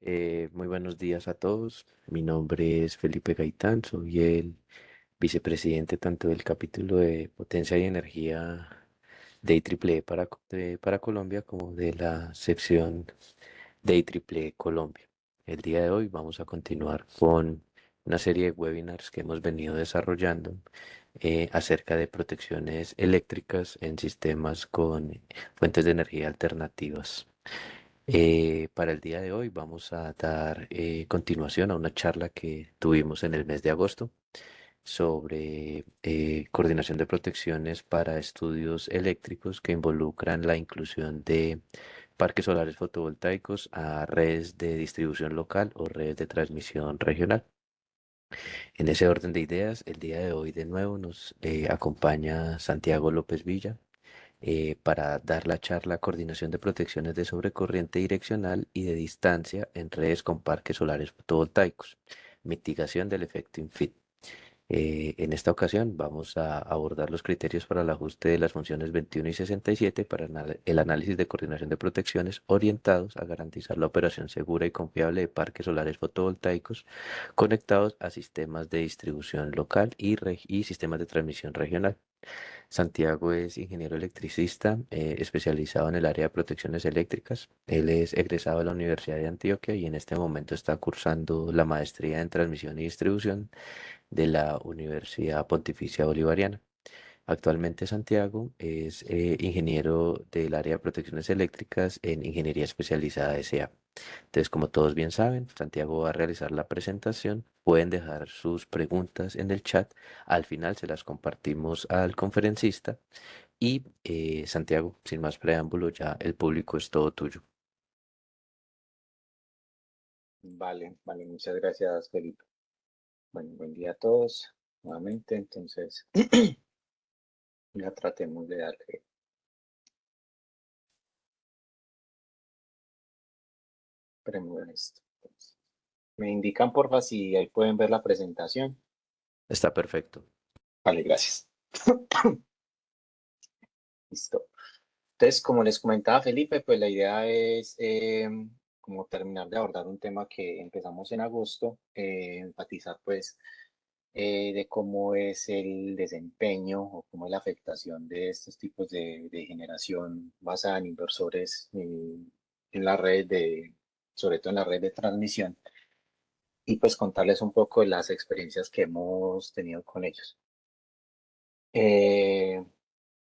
Muy buenos días a todos. Mi nombre es Felipe Gaitán, soy el vicepresidente tanto del capítulo de Potencia y Energía de IEEE para Colombia como de la sección de IEEE Colombia. El día de hoy vamos a continuar con una serie de webinars que hemos venido desarrollando acerca de protecciones eléctricas en sistemas con fuentes de energía alternativas. Para el día de hoy vamos a dar continuación a una charla que tuvimos en el mes de agosto sobre coordinación de protecciones para estudios eléctricos que involucran la inclusión de parques solares fotovoltaicos a redes de distribución local o redes de transmisión regional. En ese orden de ideas, el día de hoy de nuevo nos acompaña Santiago López Villa para dar la charla Coordinación de protecciones de sobrecorriente direccional y de distancia en redes con parques solares fotovoltaicos, mitigación del efecto infit. En esta ocasión vamos a abordar los criterios para el ajuste de las funciones 21 y 67 para el análisis de coordinación de protecciones orientados a garantizar la operación segura y confiable de parques solares fotovoltaicos conectados a sistemas de distribución local y sistemas de transmisión regional. Santiago es ingeniero electricista, especializado en el área de protecciones eléctricas. Él es egresado de la Universidad de Antioquia y en este momento está cursando la maestría en transmisión y distribución de la Universidad Pontificia Bolivariana. Actualmente Santiago es ingeniero del área de protecciones eléctricas en Ingeniería Especializada S.A. Entonces, como todos bien saben, Santiago va a realizar la presentación. Pueden dejar sus preguntas en el chat. Al final se las compartimos al conferencista. Y Santiago, sin más preámbulo, ya el público es todo tuyo. Vale, vale, muchas gracias, Felipe. Bueno, buen día a todos nuevamente. Entonces, ya tratemos de darle. Premo esto. Entonces, me indican, porfa, si ahí pueden ver la presentación. Está perfecto. Vale, gracias. Listo. Entonces, como les comentaba Felipe, pues la idea es como terminar de abordar un tema que empezamos en agosto, enfatizar pues de cómo es el desempeño o cómo es la afectación de estos tipos de generación basada en inversores en la red sobre todo en la red de transmisión, y pues contarles un poco de las experiencias que hemos tenido con ellos. Eh,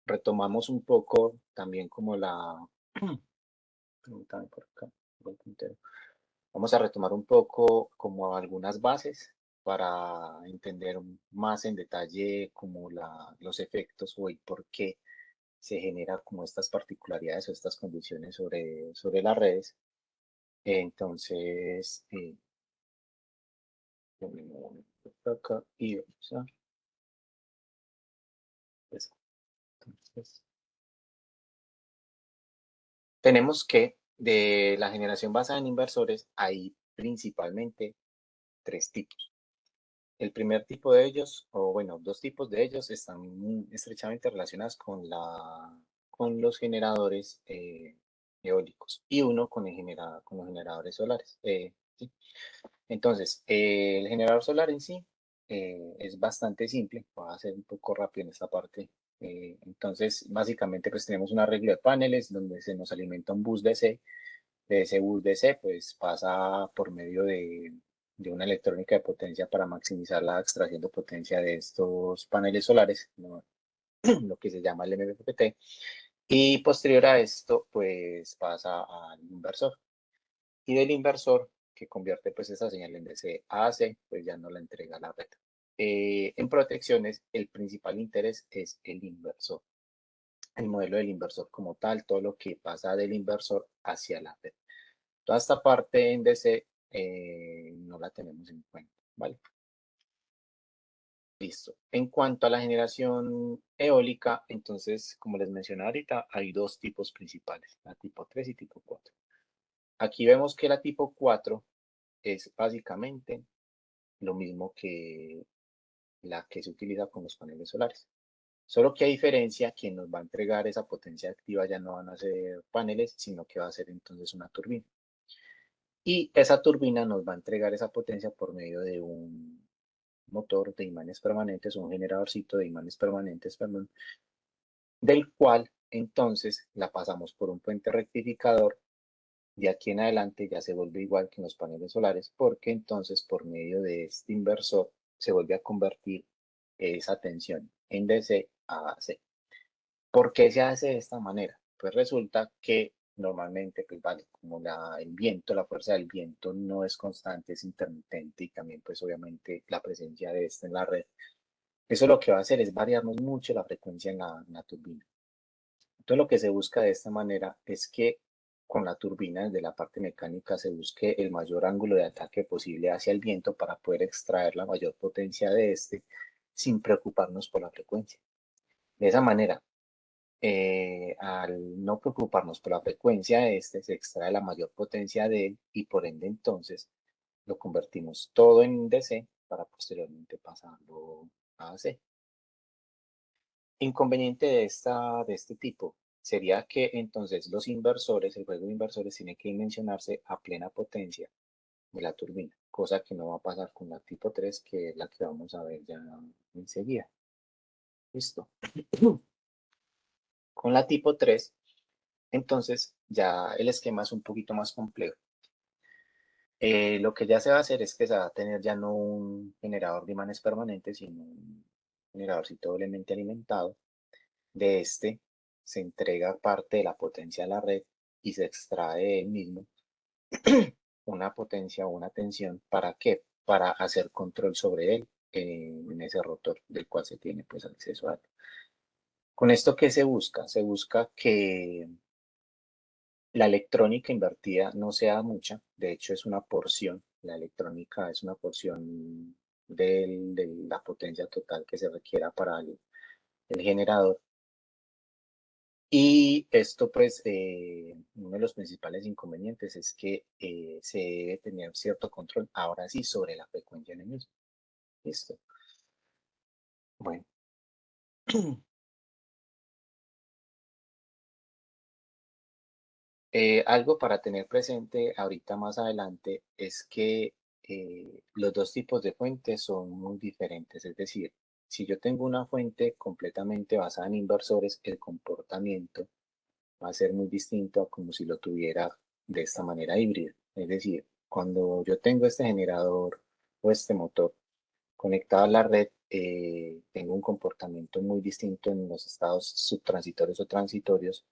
Retomamos un poco también como permítame por acá, voy puntero. Vamos a retomar un poco como algunas bases para entender más en detalle como los efectos o el por qué se genera como estas particularidades o estas condiciones sobre las redes. Entonces, por acá y vamos a, pues, entonces, tenemos que de la generación basada en inversores hay principalmente tres tipos. El primer tipo de ellos, o bueno, dos tipos de ellos están muy estrechamente relacionados con los generadores eólicos y uno con los generadores solares. ¿Sí? Entonces, el generador solar en sí es bastante simple. Voy a hacer un poco rápido en esta parte. Entonces, básicamente, pues tenemos un arreglo de paneles donde se nos alimenta un bus DC. De ese bus DC, pues pasa por medio de una electrónica de potencia para maximizar la extracción de potencia de estos paneles solares, ¿no? Lo que se llama el MPPT. Y posterior a esto, pues pasa al inversor. Y del inversor, que convierte pues esa señal en DC a AC, pues ya no la entrega a la red. En protecciones, el principal interés es el inversor, el modelo del inversor como tal, todo lo que pasa del inversor hacia la red. Toda esta parte en DC no la tenemos en cuenta, ¿vale? Listo. En cuanto a la generación eólica, entonces, como les mencioné ahorita, hay dos tipos principales, la tipo 3 y tipo 4. Aquí vemos que la tipo 4 es básicamente lo mismo que la que se utiliza con los paneles solares. Solo que a diferencia, quien nos va a entregar esa potencia activa ya no van a ser paneles, sino que va a ser entonces una turbina. Y esa turbina nos va a entregar esa potencia por medio de un motor de imanes permanentes, un generadorcito de imanes permanentes, perdón, del cual entonces la pasamos por un puente rectificador. De aquí en adelante ya se vuelve igual que en los paneles solares, porque entonces por medio de este inversor se vuelve a convertir esa tensión en DC a AC. ¿Por qué se hace de esta manera? Pues resulta que normalmente, pues vale, como el viento, la fuerza del viento no es constante, es intermitente y también pues obviamente la presencia de este en la red. Eso lo que va a hacer es variarnos mucho la frecuencia en la turbina. Entonces lo que se busca de esta manera es que con la turbina desde la parte mecánica se busque el mayor ángulo de ataque posible hacia el viento para poder extraer la mayor potencia de este sin preocuparnos por la frecuencia. De esa manera, al no preocuparnos por la frecuencia de este, se extrae la mayor potencia de él y por ende entonces lo convertimos todo en DC para posteriormente pasarlo a AC. Inconveniente de este tipo sería que entonces los inversores, el juego de inversores tiene que dimensionarse a plena potencia de la turbina, cosa que no va a pasar con la tipo 3, que es la que vamos a ver ya enseguida. Listo. Con la tipo 3, entonces ya el esquema es un poquito más complejo. Lo que ya se va a hacer es que se va a tener ya no un generador de imanes permanentes, sino un generadorcito doblemente alimentado. De este se entrega parte de la potencia a la red y se extrae el mismo una potencia o una tensión. ¿Para qué? Para hacer control sobre él en ese rotor del cual se tiene pues acceso a él. ¿Con esto qué se busca? Se busca que la electrónica invertida no sea mucha, de hecho es una porción, la electrónica es una porción de la potencia total que se requiera para el generador. Y esto, pues, uno de los principales inconvenientes es que se debe tener cierto control, ahora sí, sobre la frecuencia en el mismo. Listo. Bueno, algo para tener presente ahorita más adelante es que los dos tipos de fuentes son muy diferentes. Es decir, si yo tengo una fuente completamente basada en inversores, el comportamiento va a ser muy distinto a como si lo tuviera de esta manera híbrida. Es decir, cuando yo tengo este generador o este motor conectado a la red, tengo un comportamiento muy distinto en los estados subtransitorios o transitorios,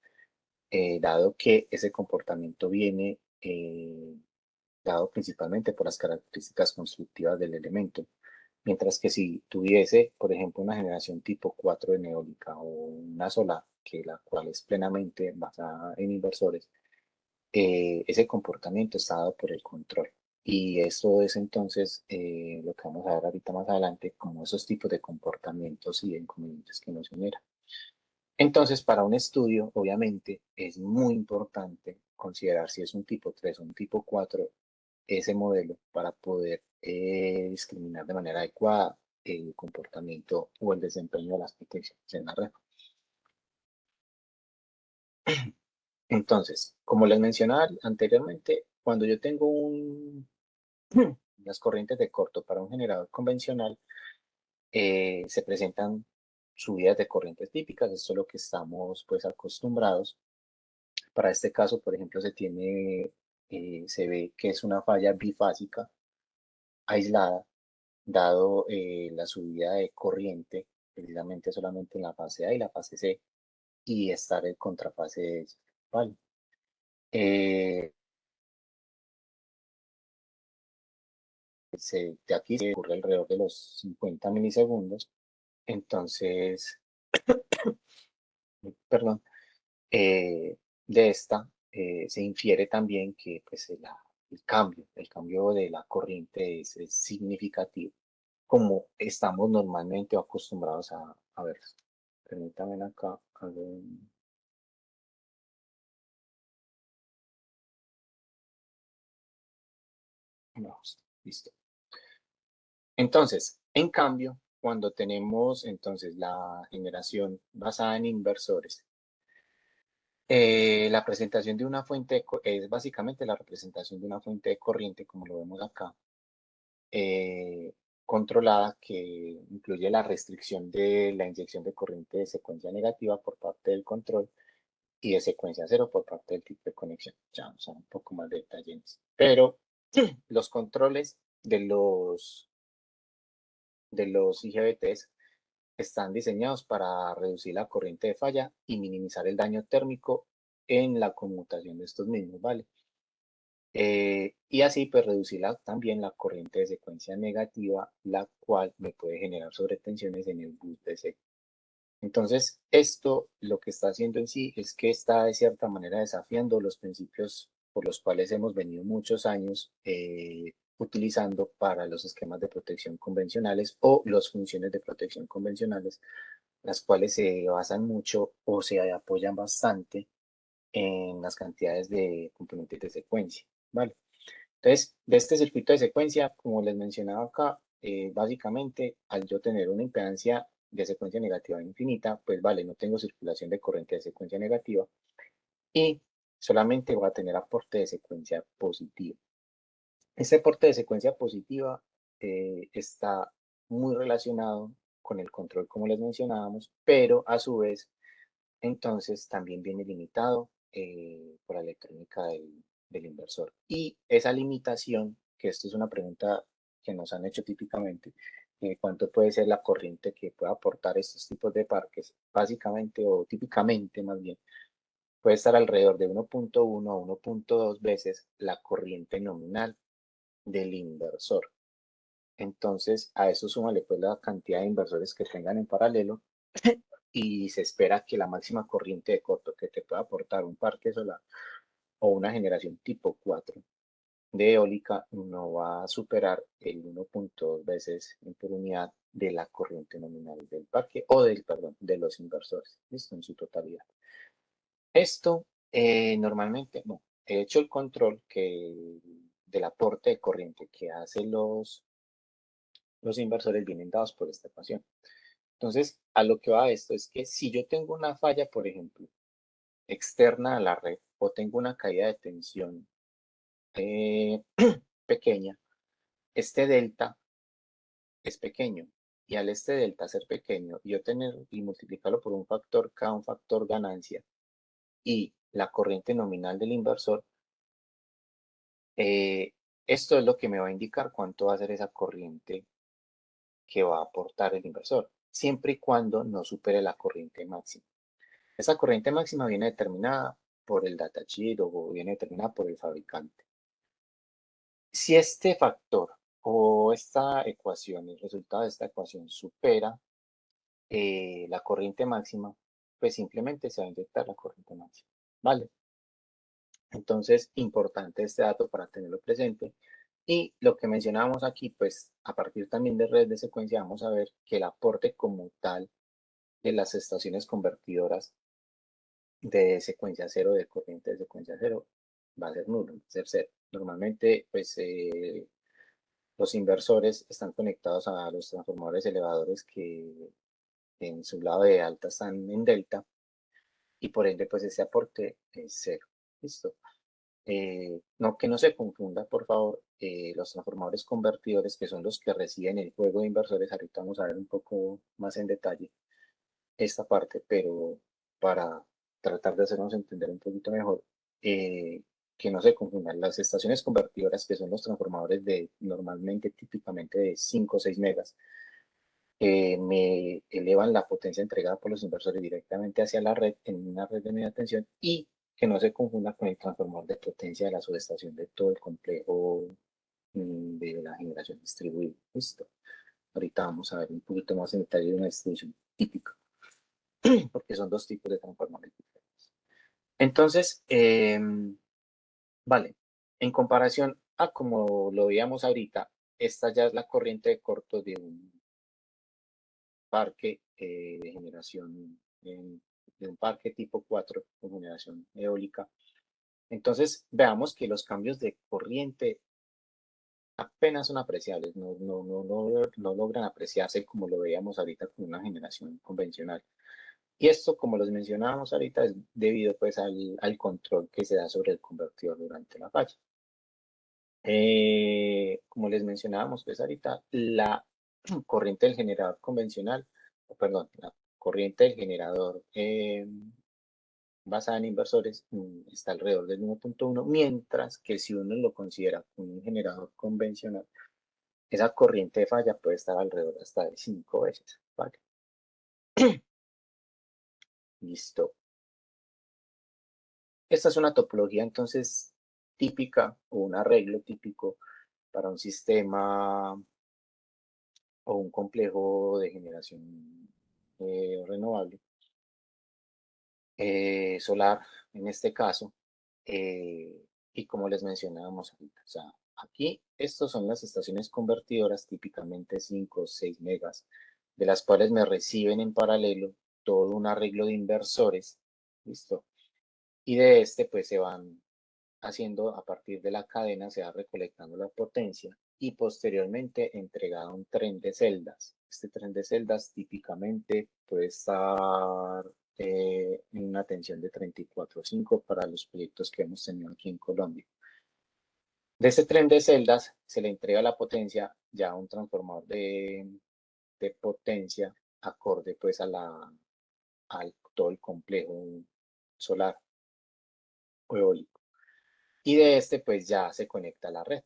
dado que ese comportamiento viene dado principalmente por las características constructivas del elemento. Mientras que si tuviese, por ejemplo, una generación tipo 4 de eólica o una solar, que la cual es plenamente basada en inversores, ese comportamiento está dado por el control. Y eso es entonces lo que vamos a ver ahorita más adelante, como esos tipos de comportamientos y de inconvenientes que nos generan. Entonces, para un estudio, obviamente, es muy importante considerar si es un tipo 3 o un tipo 4 ese modelo para poder discriminar de manera adecuada el comportamiento o el desempeño de las potencias en la red. Entonces, como les mencionaba anteriormente, cuando yo tengo las corrientes de corto para un generador convencional, se presentan subidas de corrientes típicas, esto es lo que estamos pues acostumbrados. Para este caso, por ejemplo, se ve que es una falla bifásica aislada, dado la subida de corriente, precisamente solamente en la fase A y la fase C, y estar en contrafase de ellas, ¿vale? Eh, de aquí se ocurre alrededor de los 50 milisegundos, entonces, perdón, de esta se infiere también que pues, el cambio de la corriente es significativo, como estamos normalmente acostumbrados a ver. Permítanme acá, vamos, listo. Entonces, en cambio, cuando tenemos entonces la generación basada en inversores, La presentación de una fuente es básicamente la representación de una fuente de corriente, como lo vemos acá, controlada, que incluye la restricción de la inyección de corriente de secuencia negativa por parte del control y de secuencia cero por parte del tipo de conexión. Ya vamos a ver un poco más de detalle en esto. Pero los controles de los IGBTs están diseñados para reducir la corriente de falla y minimizar el daño térmico en la conmutación de estos mismos, ¿vale? Y así pues reducir también la corriente de secuencia negativa, la cual me puede generar sobretensiones en el bus DC. Entonces, esto lo que está haciendo en sí es que está de cierta manera desafiando los principios por los cuales hemos venido muchos años utilizando para los esquemas de protección convencionales o las funciones de protección convencionales, las cuales se basan mucho o se apoyan bastante en las cantidades de componentes de secuencia, ¿vale? Entonces, de este circuito de secuencia, como les mencionaba acá, básicamente al yo tener una impedancia de secuencia negativa infinita, pues vale, no tengo circulación de corriente de secuencia negativa y solamente voy a tener aporte de secuencia positiva. Este aporte de secuencia positiva está muy relacionado con el control, como les mencionábamos, pero a su vez, entonces también viene limitado por la electrónica del inversor. Y esa limitación, que esto es una pregunta que nos han hecho típicamente, ¿cuánto puede ser la corriente que pueda aportar estos tipos de parques? Básicamente o típicamente más bien, puede estar alrededor de 1.1 a 1.2 veces la corriente nominal del inversor. Entonces, a eso súmale pues la cantidad de inversores que tengan en paralelo y se espera que la máxima corriente de corto que te pueda aportar un parque solar o una generación tipo 4 de eólica no va a superar el 1.2 veces por unidad de la corriente nominal del parque o perdón, de los inversores, ¿listo? En su totalidad. Esto normalmente, no, he hecho el control del aporte de corriente que hacen los inversores vienen dados por esta ecuación. Entonces, a lo que va esto es que si yo tengo una falla, por ejemplo, externa a la red o tengo una caída de tensión eh, pequeña, este delta es pequeño. Y al este delta ser pequeño, yo tener y multiplicarlo por un factor K, un factor ganancia, y la corriente nominal del inversor, eh, esto es lo que me va a indicar cuánto va a ser esa corriente que va a aportar el inversor, siempre y cuando no supere la corriente máxima. Esa corriente máxima viene determinada por el datasheet o viene determinada por el fabricante. Si este factor o esta ecuación, el resultado de esta ecuación supera la corriente máxima, pues simplemente se va a inyectar la corriente máxima, ¿vale? Entonces, importante este dato para tenerlo presente. Y lo que mencionábamos aquí, pues a partir también de redes de secuencia, vamos a ver que el aporte como tal de las estaciones convertidoras de secuencia cero, de corriente de secuencia cero, va a ser nulo, va a ser cero. Normalmente, pues los inversores están conectados a los transformadores elevadores que en su lado de alta están en delta y por ende, pues ese aporte es cero. ¿Listo? No, que no se confunda, por favor, los transformadores convertidores, que son los que reciben el juego de inversores. Ahorita vamos a ver un poco más en detalle esta parte, pero para tratar de hacernos entender un poquito mejor, eh, que no se confundan. Las estaciones convertidoras, que son los transformadores de normalmente, típicamente de 5 o 6 megas, me elevan la potencia entregada por los inversores directamente hacia la red en una red de media tensión y que no se confunda con el transformador de potencia de la subestación de todo el complejo de la generación distribuida. Listo. Ahorita vamos a ver un poquito más en detalle de una distribución típica, porque son dos tipos de transformadores diferentes. Entonces, vale, en comparación a como lo veíamos ahorita, esta ya es la corriente de corto de un parque de generación, de un parque tipo 4 de generación eólica. Entonces, veamos que los cambios de corriente apenas son apreciables, no logran apreciarse como lo veíamos ahorita con una generación convencional. Y esto, como los mencionábamos ahorita, es debido pues al control que se da sobre el convertidor durante la falla. Como les mencionábamos pues ahorita, la corriente del generador convencional, perdón, la corriente del generador basada en inversores está alrededor del 1.1, mientras que si uno lo considera un generador convencional, esa corriente de falla puede estar alrededor hasta de 5 veces. ¿Vale? Listo. Esta es una topología entonces típica o un arreglo típico para un sistema o un complejo de generación renovable, solar en este caso, y como les mencionábamos ahorita, o sea, aquí estas son las estaciones convertidoras, típicamente 5 o 6 megas, de las cuales me reciben en paralelo todo un arreglo de inversores, ¿listo? Y de este pues se van haciendo a partir de la cadena, se va recolectando la potencia y posteriormente entregada a un tren de celdas. Este tren de celdas típicamente puede estar en una tensión de 34.5 para los proyectos que hemos tenido aquí en Colombia. De este tren de celdas se le entrega la potencia ya a un transformador de potencia acorde pues a todo el complejo solar o eólico. Y de este pues ya se conecta a la red.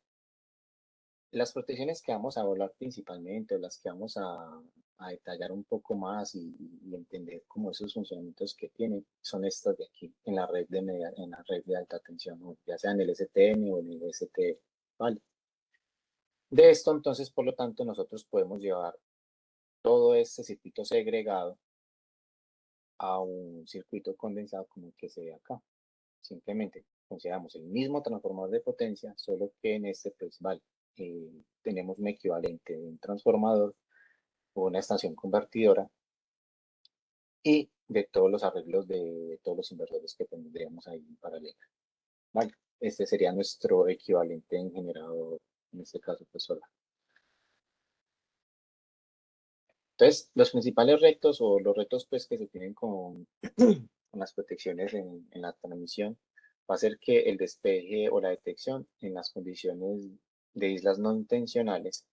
Las protecciones que vamos a hablar principalmente, o las que vamos a detallar un poco más y entender como esos funcionamientos que tienen, son estas de aquí, en la red en la red de alta tensión, ya sea en el STM o en el STL, ¿vale? De esto, entonces, por lo tanto, nosotros podemos llevar todo este circuito segregado a un circuito condensado como el que se ve acá. Simplemente consideramos el mismo transformador de potencia, solo que en este, pues, vale, tenemos un equivalente de un transformador o una estación convertidora y de todos los arreglos de todos los inversores que tendríamos ahí en paralelo. ¿Vale? Este sería nuestro equivalente en generador, en este caso, pues solar. Entonces, los principales retos o los retos pues, que se tienen con las protecciones en la transmisión va a ser que el despeje o la detección en las condiciones de islas no intencionales,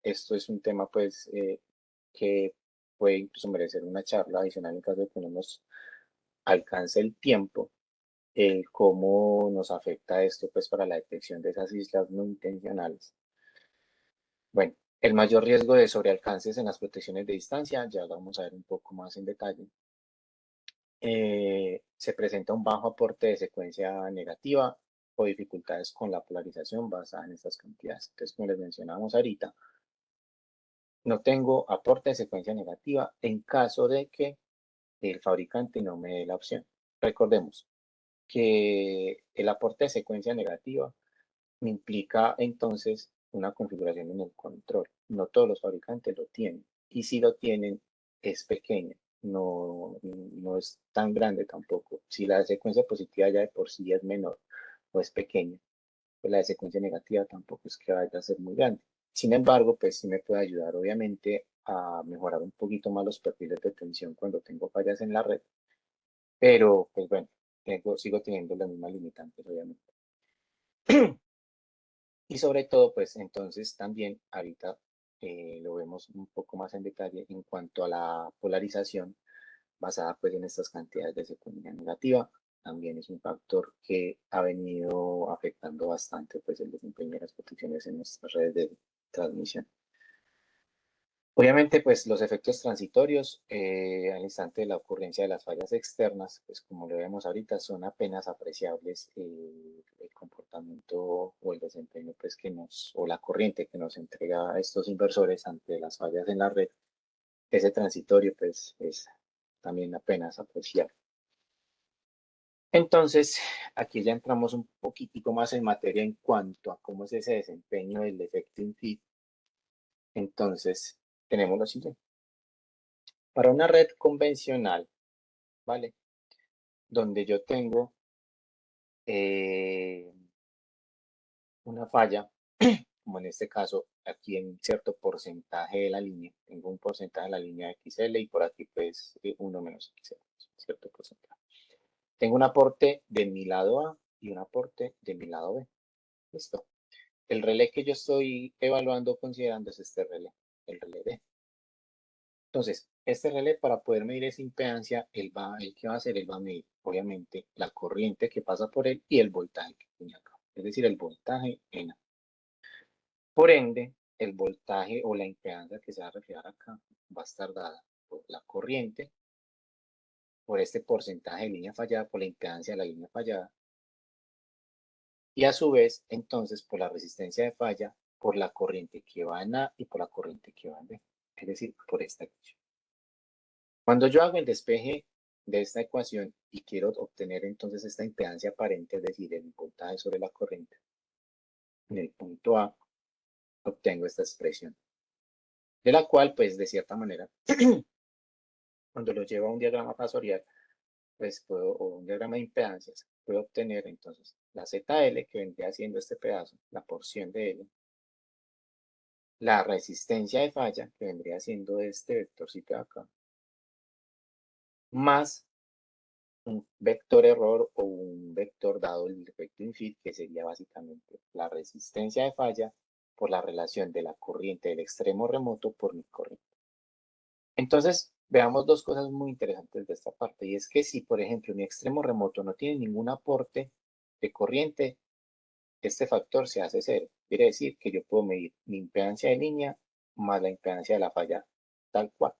esto es un tema pues que puede incluso merecer una charla adicional en caso de que no nos alcance el tiempo, el cómo nos afecta esto pues para la detección de esas islas no intencionales. Bueno, el mayor riesgo de sobrealcances en las protecciones de distancia, ya lo vamos a ver un poco más en detalle. Se presenta un bajo aporte de secuencia negativa o dificultades con la polarización basada en estas cantidades. Entonces, como les mencionábamos ahorita, no tengo aporte de secuencia negativa en caso de que el fabricante no me dé la opción. Recordemos que el aporte de secuencia negativa me implica entonces una configuración en el control. No todos los fabricantes lo tienen. Y si lo tienen, es pequeña. No es tan grande tampoco. Si la secuencia positiva ya de por sí es menor o es pequeña, pues la de secuencia negativa tampoco es que vaya a ser muy grande. Sin embargo, pues sí me puede ayudar obviamente a mejorar un poquito más los perfiles de tensión cuando tengo fallas en la red. Pero, pues bueno, sigo teniendo las mismas limitantes, obviamente. Y sobre todo, pues entonces también ahorita lo vemos un poco más en detalle en cuanto a la polarización basada pues en estas cantidades de secuencia negativa. También es un factor que ha venido afectando bastante pues el desempeño de las protecciones en nuestras redes de transmisión. Obviamente, pues los efectos transitorios al instante de la ocurrencia de las fallas externas, pues como lo vemos ahorita, son apenas apreciables el comportamiento o el desempeño pues o la corriente que nos entrega estos inversores ante las fallas en la red. Ese transitorio pues es también apenas apreciable. Entonces, aquí ya entramos un poquitico más en materia en cuanto a cómo es ese desempeño del efecto in-feed. Entonces, tenemos lo siguiente. Para una red convencional, ¿vale? Donde yo tengo una falla como en este caso, aquí en cierto porcentaje de la línea, tengo un porcentaje de la línea XL y por aquí pues 1 menos XL, cierto porcentaje. Tengo un aporte de mi lado A y un aporte de mi lado B. Listo. El relé que yo estoy evaluando, considerando es este relé, el relé B. Entonces, este relé para poder medir esa impedancia, el que va a hacer, él va a medir, obviamente, la corriente que pasa por él y el voltaje que tiene acá. Es decir, el voltaje en A. Por ende, el voltaje o la impedancia que se va a reflejar acá va a estar dada por la corriente, por este porcentaje de línea fallada, por la impedancia de la línea fallada, y a su vez, entonces, por la resistencia de falla, por la corriente que va en A y por la corriente que va en B, es decir, por esta ecuación. Cuando yo hago el despeje de esta ecuación y quiero obtener entonces esta impedancia aparente, es decir, el voltaje sobre la corriente, en el punto A obtengo esta expresión, de la cual, pues, de cierta manera, cuando lo llevo a un diagrama fasorial, pues o un diagrama de impedancias, puedo obtener entonces la ZL, que vendría siendo este pedazo, la porción de L, la resistencia de falla, que vendría siendo este vectorcito de acá, más un vector error o un vector dado el defecto infit, que sería básicamente la resistencia de falla por la relación de la corriente del extremo remoto por mi corriente. Entonces, veamos dos cosas muy interesantes de esta parte, y es que si, por ejemplo, mi extremo remoto no tiene ningún aporte de corriente, este factor se hace cero. Quiere decir que yo puedo medir mi impedancia de línea más la impedancia de la falla tal cual.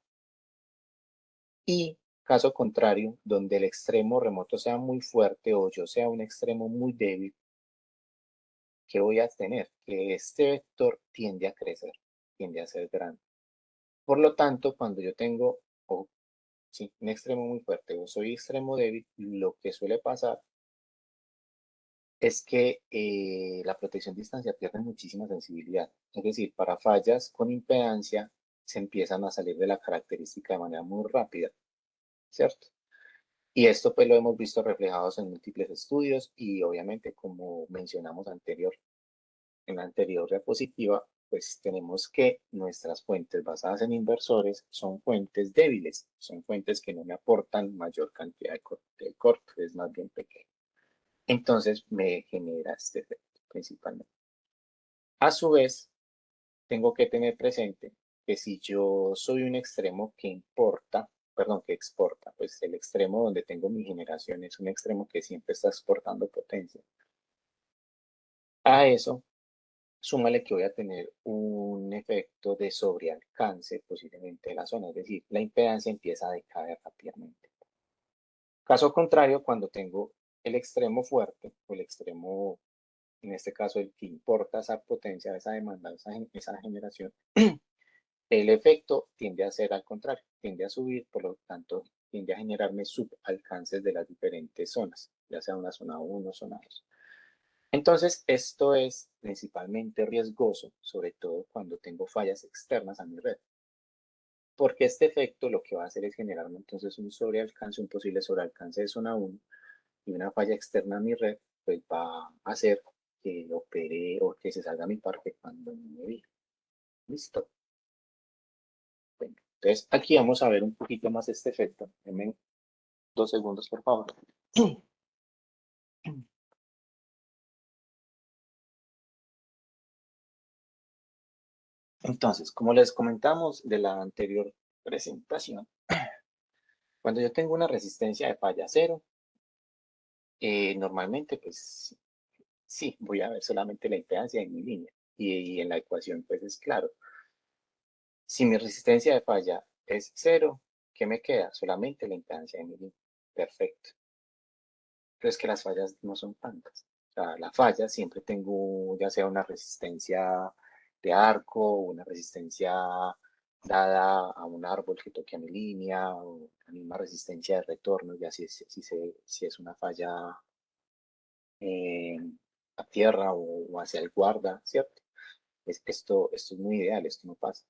Y caso contrario, donde el extremo remoto sea muy fuerte o yo sea un extremo muy débil, ¿qué voy a tener? Que este vector tiende a crecer, tiende a ser grande. Por lo tanto, cuando yo tengo sí, un extremo muy fuerte o soy extremo débil, lo que suele pasar es que la protección de distancia pierde muchísima sensibilidad. Es decir, para fallas con impedancia se empiezan a salir de la característica de manera muy rápida, ¿cierto? Y esto pues lo hemos visto reflejados en múltiples estudios y obviamente como mencionamos en la anterior diapositiva, pues tenemos que nuestras fuentes basadas en inversores son fuentes débiles, son fuentes que no me aportan mayor cantidad de corto, es más bien pequeño. Entonces me genera este efecto principalmente. A su vez, tengo que tener presente que si yo soy un extremo que importa, perdón, que exporta, pues el extremo donde tengo mi generación es un extremo que siempre está exportando potencia. A eso, súmale que voy a tener un efecto de sobrealcance posiblemente de la zona, es decir, la impedancia empieza a decaer rápidamente. Caso contrario, cuando tengo el extremo fuerte o el extremo, en este caso el que importa esa potencia, esa demanda, esa generación, el efecto tiende a ser al contrario, tiende a subir, por lo tanto tiende a generarme subalcances de las diferentes zonas, ya sea una zona 1, zona 2. Entonces, esto es principalmente riesgoso, sobre todo cuando tengo fallas externas a mi red, porque este efecto lo que va a hacer es generarme entonces un sobrealcance, un posible sobrealcance de zona 1 y una falla externa a mi red, pues va a hacer que opere o que se salga mi parque cuando no me vi. Listo. Bueno, entonces aquí vamos a ver un poquito más este efecto. Denme 2 segundos, por favor. Entonces, como les comentamos de la anterior presentación, cuando yo tengo una resistencia de falla cero, normalmente, pues sí, voy a ver solamente la impedancia en mi línea. Y en la ecuación, pues es claro. Si mi resistencia de falla es cero, ¿qué me queda? Solamente la impedancia de mi línea. Perfecto. Pero es que las fallas no son tantas. O sea, la falla siempre tengo ya sea una resistencia de arco, una resistencia dada a un árbol que toque a mi línea, o la misma resistencia de retorno, ya si es una falla eh, a tierra o hacia el guarda, ¿cierto? Esto es muy ideal, esto no pasa.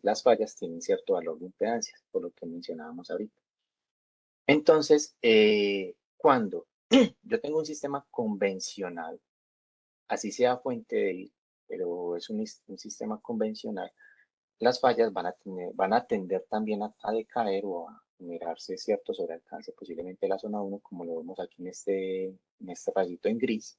Las fallas tienen cierto valor de impedancias, por lo que mencionábamos ahorita. Entonces, cuando yo tengo un sistema convencional, así sea fuente débil, pero es un sistema convencional, las fallas van a tender también a decaer o a generarse cierto sobrealcance, posiblemente la zona uno, como lo vemos aquí en este rayito en gris,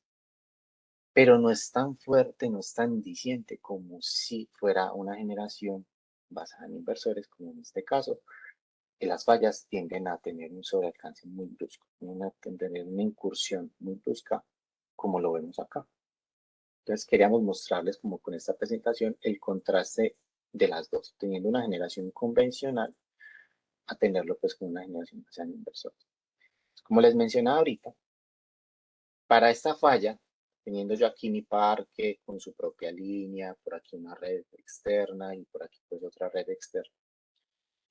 pero no es tan fuerte, no es tan diciente como si fuera una generación basada en inversores, como en este caso, que las fallas tienden a tener un sobrealcance muy brusco, a tener una incursión muy brusca, como lo vemos acá. Entonces queríamos mostrarles como con esta presentación el contraste de las dos, teniendo una generación convencional a tenerlo pues con una generación basada en inversores. Como les mencionaba ahorita, para esta falla, teniendo yo aquí mi parque con su propia línea, por aquí una red externa y por aquí pues otra red externa.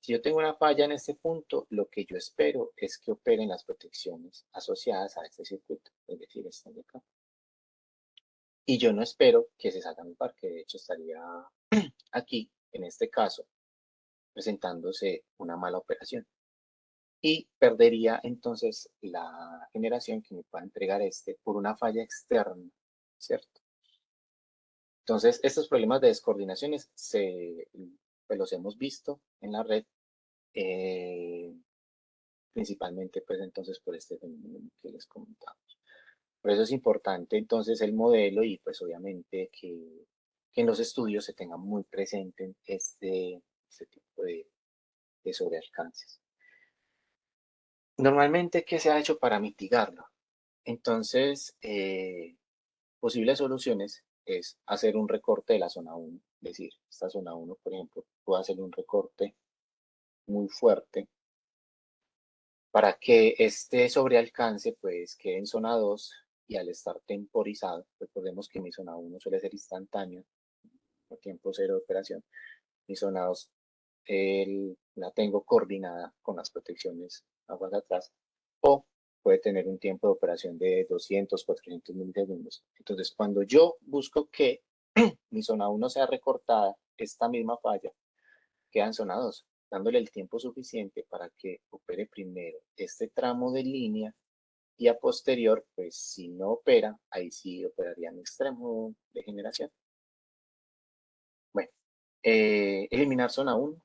Si yo tengo una falla en este punto, lo que yo espero es que operen las protecciones asociadas a este circuito, es decir, esta de acá. Y yo no espero que se salga mi parque, de hecho estaría aquí, en este caso, presentándose una mala operación. Y perdería entonces la generación que me pueda entregar este por una falla externa, ¿cierto? Entonces, estos problemas de descoordinaciones pues, los hemos visto en la red, eh, principalmente pues entonces por este fenómeno que les comentamos. Por eso es importante entonces el modelo y pues obviamente que en los estudios se tenga muy presente este tipo de sobrealcances. Normalmente, ¿qué se ha hecho para mitigarlo? Entonces, posibles soluciones es hacer un recorte de la zona 1, es decir, esta zona 1, por ejemplo, puedo hacer un recorte muy fuerte para que este sobrealcance pues quede en zona 2 y al estar temporizado, recordemos que mi zona 1 suele ser instantánea, por tiempo cero de operación, mi zona 2 la tengo coordinada con las protecciones aguas atrás, o puede tener un tiempo de operación de 200, 400 milisegundos. Entonces, cuando yo busco que mi zona 1 sea recortada, esta misma falla queda en zona 2, dándole el tiempo suficiente para que opere primero este tramo de línea y a posterior, pues si no opera, ahí sí operaría en extremo de generación. Bueno, eliminar zona 1.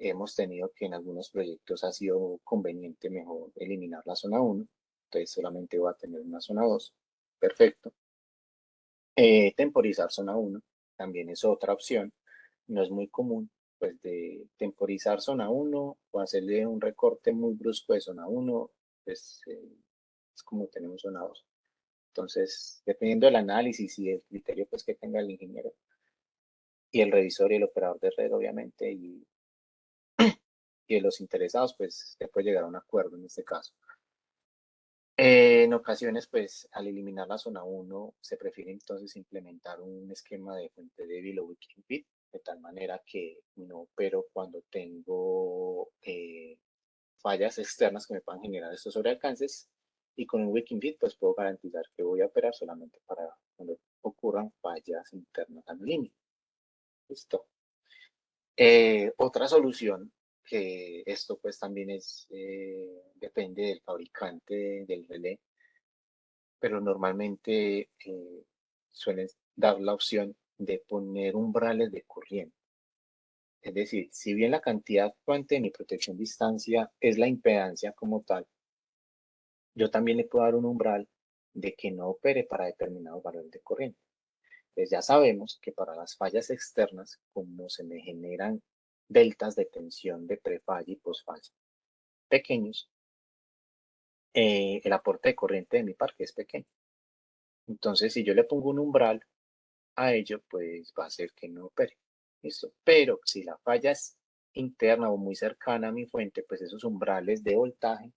Hemos tenido que en algunos proyectos ha sido conveniente mejor eliminar la zona 1, entonces solamente va a tener una zona 2. Perfecto. Temporizar zona 1 también es otra opción, no es muy común, pues de temporizar zona 1 o hacerle un recorte muy brusco de zona 1, pues es como tenemos zona 2. Entonces, dependiendo del análisis y del criterio pues que tenga el ingeniero y el revisor y el operador de red, obviamente, y de los interesados, pues se puede llegar a un acuerdo en este caso. En ocasiones, pues al eliminar la zona 1, se prefiere entonces implementar un esquema de fuente débil o weakening bit, de tal manera que no opero cuando tengo fallas externas que me puedan generar estos sobrealcances, y con un weakening bit pues puedo garantizar que voy a operar solamente para cuando ocurran fallas internas a mi línea. Listo. Otra solución, que esto pues también depende del fabricante del relé, pero normalmente suelen dar la opción de poner umbrales de corriente. Es decir, si bien la cantidad actuante de mi protección distancia es la impedancia como tal, yo también le puedo dar un umbral de que no opere para determinados valores de corriente. Pues ya sabemos que para las fallas externas, como se me generan deltas de tensión de prefalla y posfalla pequeños, el aporte de corriente de mi parque es pequeño. Entonces, si yo le pongo un umbral a ello, pues va a ser que no opere. ¿Listo? Pero si la falla es interna o muy cercana a mi fuente, pues esos umbrales de voltaje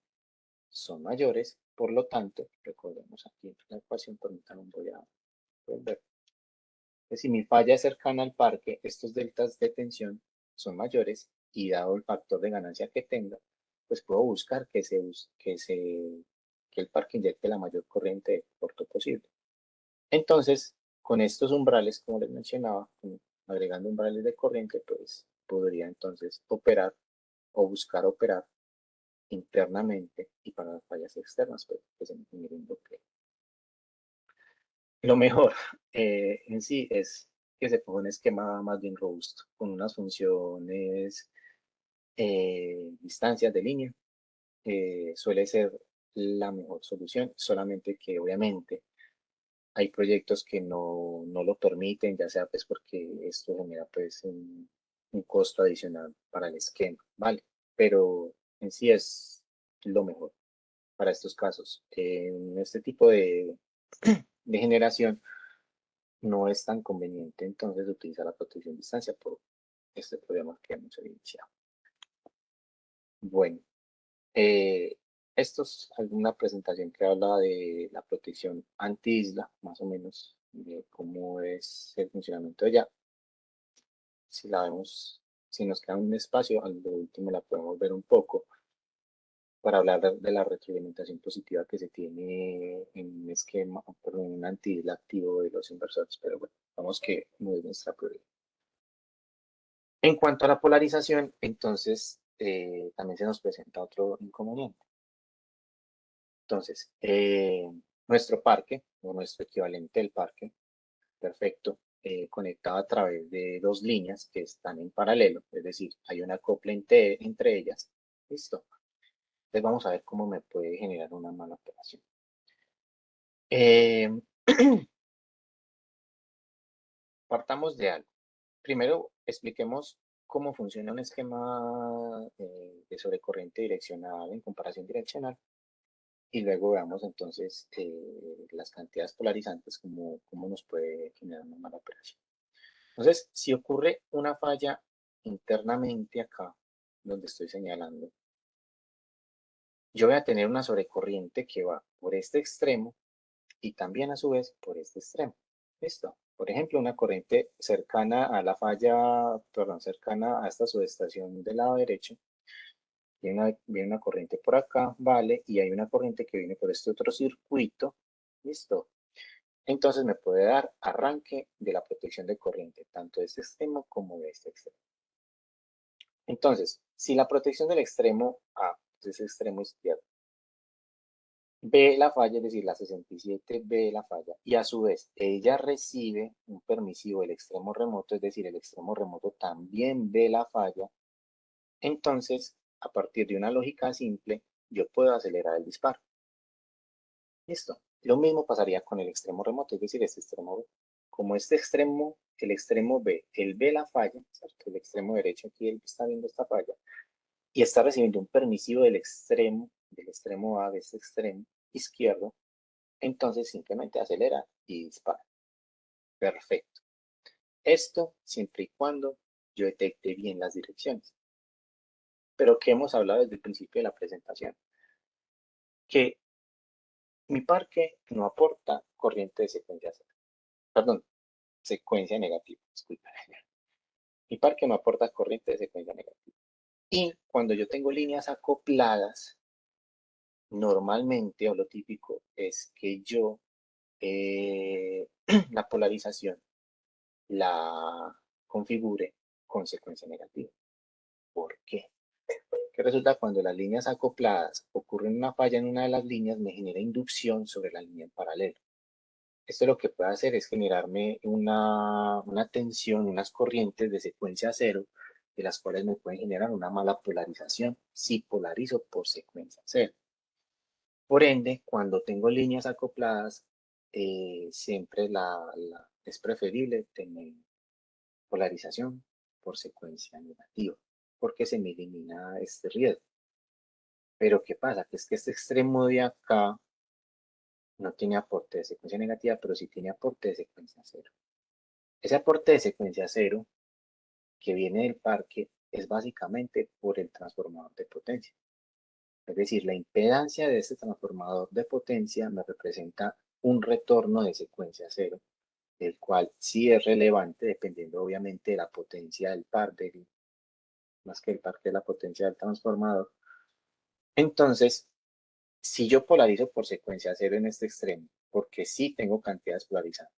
son mayores. Por lo tanto, recordemos aquí la ecuación, permítanme, voy a volver. Si mi falla es cercana al parque, estos deltas de tensión son mayores y dado el factor de ganancia que tenga, pues puedo buscar que el parque inyecte la mayor corriente corto posible. Entonces, con estos umbrales, como les mencionaba, agregando umbrales de corriente, pues podría entonces operar o buscar operar internamente, y para las fallas externas, pues se me genere un bloqueo. Lo mejor en sí es que se ponga un esquema más bien robusto, con unas funciones, distancias de línea. Suele ser la mejor solución, solamente que obviamente hay proyectos que no lo permiten, ya sea pues porque esto genera pues un costo adicional para el esquema, ¿vale? Pero en sí es lo mejor para estos casos. En este tipo de generación no es tan conveniente entonces utilizar la protección de distancia por este problema que hemos evidenciado. Bueno, eh, esto es alguna presentación que habla de la protección anti-isla, más o menos, de cómo es el funcionamiento de ella. Si la vemos, si nos queda un espacio, al último la podemos ver un poco para hablar de la retroalimentación positiva que se tiene en un esquema, perdón, un anti-isla activo de los inversores. Pero bueno, vamos que no es nuestra prioridad. En cuanto a la polarización, entonces también se nos presenta otro inconveniente. Entonces, nuestro parque, o nuestro equivalente del parque, perfecto, conectado a través de dos líneas que están en paralelo, es decir, hay una copla entre ellas. Listo. Entonces vamos a ver cómo me puede generar una mala operación. Eh, partamos de algo. Primero, expliquemos cómo funciona un esquema de sobrecorriente direccional en comparación direccional. Y luego veamos entonces las cantidades polarizantes, cómo nos puede generar una mala operación. Entonces, si ocurre una falla internamente acá, donde estoy señalando, yo voy a tener una sobrecorriente que va por este extremo y también a su vez por este extremo. ¿Listo? Por ejemplo, una corriente cercana a la falla, perdón, cercana a esta subestación del lado derecho, viene una corriente por acá, ¿vale? Y hay una corriente que viene por este otro circuito, ¿listo? Entonces me puede dar arranque de la protección de corriente, tanto de este extremo como de este extremo. Entonces, si la protección del extremo A, es ese extremo izquierdo, ve la falla, es decir, la 67 ve la falla, y a su vez ella recibe un permisivo del extremo remoto, es decir, el extremo remoto también ve la falla, entonces, a partir de una lógica simple, yo puedo acelerar el disparo. Listo. Lo mismo pasaría con el extremo remoto, es decir, este extremo B. Como este extremo, el extremo B, él ve la falla, ¿cierto? El extremo derecho aquí, él está viendo esta falla, y está recibiendo un permisivo del extremo A, de este extremo izquierdo, entonces simplemente acelera y dispara. Perfecto. Esto siempre y cuando yo detecte bien las direcciones. Pero que hemos hablado desde el principio de la presentación, que mi parque no aporta corriente de secuencia cero. Perdón, secuencia negativa, disculpa. Mi parque no aporta corriente de secuencia negativa. Y cuando yo tengo líneas acopladas, normalmente o lo típico es que yo la polarización la configure con secuencia negativa. ¿Por qué? Que resulta cuando las líneas acopladas ocurren una falla en una de las líneas, me genera inducción sobre la línea en paralelo. Esto lo que puede hacer es generarme una tensión, unas corrientes de secuencia cero, de las cuales me pueden generar una mala polarización si polarizo por secuencia cero. Por ende, cuando tengo líneas acopladas, siempre es preferible tener polarización por secuencia negativa, porque se me elimina este riesgo. Pero ¿qué pasa? Que es que este extremo de acá no tiene aporte de secuencia negativa, pero sí tiene aporte de secuencia cero. Ese aporte de secuencia cero que viene del parque es básicamente por el transformador de potencia. Es decir, la impedancia de este transformador de potencia me representa un retorno de secuencia cero, el cual sí es relevante dependiendo obviamente de la potencia del par, más que el par de la potencia del transformador. Entonces, si yo polarizo por secuencia cero en este extremo, porque sí tengo cantidades polarizadas,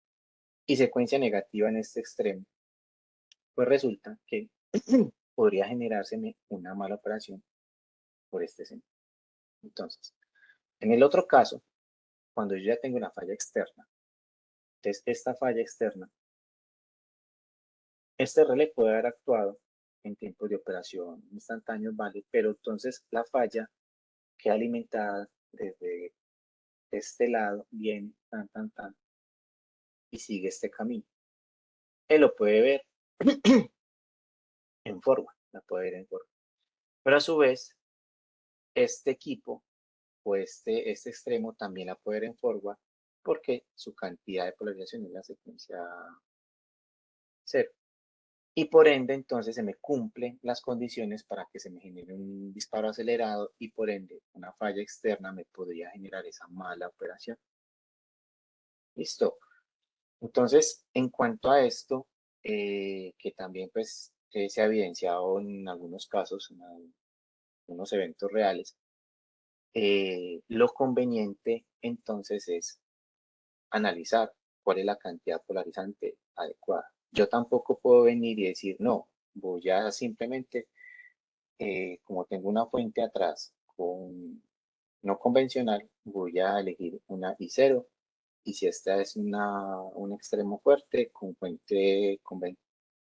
y secuencia negativa en este extremo, pues resulta que podría generárseme una mala operación por este sentido. Entonces, en el otro caso, cuando yo ya tengo una falla externa, Entonces, esta falla externa, este relé puede haber actuado en tiempos de operación instantáneos, ¿vale? Pero entonces la falla queda alimentada desde este lado, viene, y sigue este camino. Él lo puede ver en forward, la puede ver en forward. Pero a su vez, este equipo o este extremo también la puede ver en forward porque su cantidad de polarización es la secuencia cero. Y por ende, entonces se me cumplen las condiciones para que se me genere un disparo acelerado y por ende una falla externa me podría generar esa mala operación. Listo. Entonces, en cuanto a esto, que también pues se ha evidenciado en algunos casos, en algunos eventos reales, lo conveniente entonces es analizar cuál es la cantidad polarizante adecuada. Yo tampoco puedo venir y decir, no, voy a simplemente, como tengo una fuente atrás no convencional, voy a elegir una I0 y si esta es un extremo fuerte con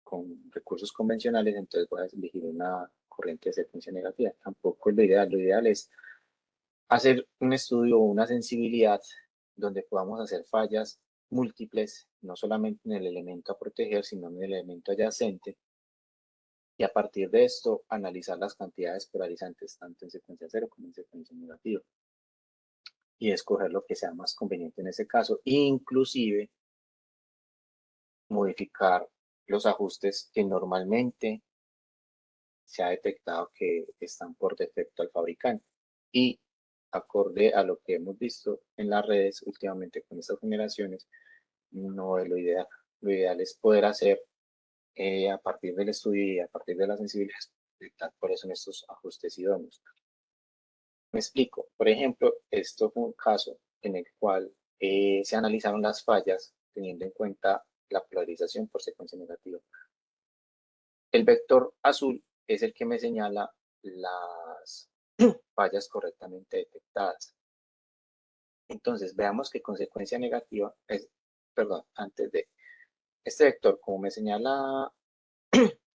con recursos convencionales, entonces voy a elegir una corriente de secuencia negativa. Tampoco es lo ideal es hacer un estudio o una sensibilidad donde podamos hacer fallas múltiples, no solamente en el elemento a proteger, sino en el elemento adyacente, y a partir de esto analizar las cantidades polarizantes tanto en secuencia cero como en secuencia negativa y escoger lo que sea más conveniente en ese caso, inclusive modificar los ajustes que normalmente se ha detectado que están por defecto al fabricante. Y acorde a lo que hemos visto en las redes últimamente con estas generaciones, no es lo ideal. Lo ideal es poder hacer a partir del estudio y a partir de la sensibilidad, detectar cuáles son estos ajustes idóneos. Me explico. Por ejemplo, esto fue un caso en el cual se analizaron las fallas teniendo en cuenta la polarización por secuencia negativa. El vector azul es el que me señala las fallas correctamente detectadas. Entonces, veamos que consecuencia negativa es, perdón, antes de este vector, como me señala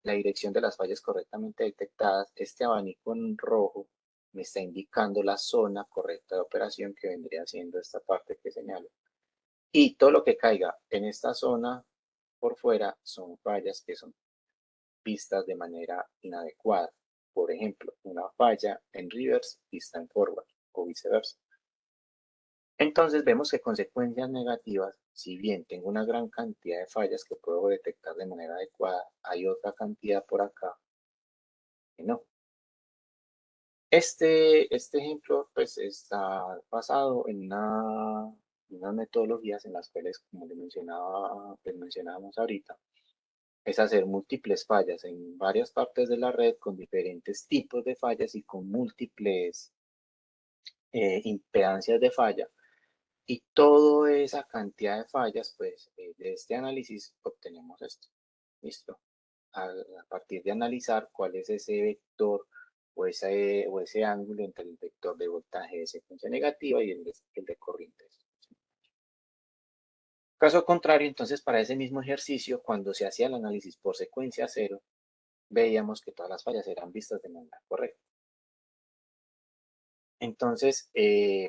la dirección de las fallas correctamente detectadas, este abanico en rojo me está indicando la zona correcta de operación que vendría siendo esta parte que señalo. Y todo lo que caiga en esta zona por fuera son fallas que son vistas de manera inadecuada. Por ejemplo, una falla en reverse vista en forward o viceversa. Entonces vemos que consecuencias negativas, si bien tengo una gran cantidad de fallas que puedo detectar de manera adecuada, hay otra cantidad por acá que no. Este ejemplo pues está basado en unas metodologías en las cuales, como le mencionaba, pues mencionábamos ahorita, es hacer múltiples fallas en varias partes de la red con diferentes tipos de fallas y con múltiples impedancias de falla. Y toda esa cantidad de fallas, pues de este análisis obtenemos esto. ¿Listo? A partir de analizar cuál es ese vector o ese ángulo entre el vector de voltaje de secuencia negativa y el de corriente. Caso contrario, entonces, para ese mismo ejercicio, cuando se hacía el análisis por secuencia cero, veíamos que todas las fallas eran vistas de manera correcta. Entonces,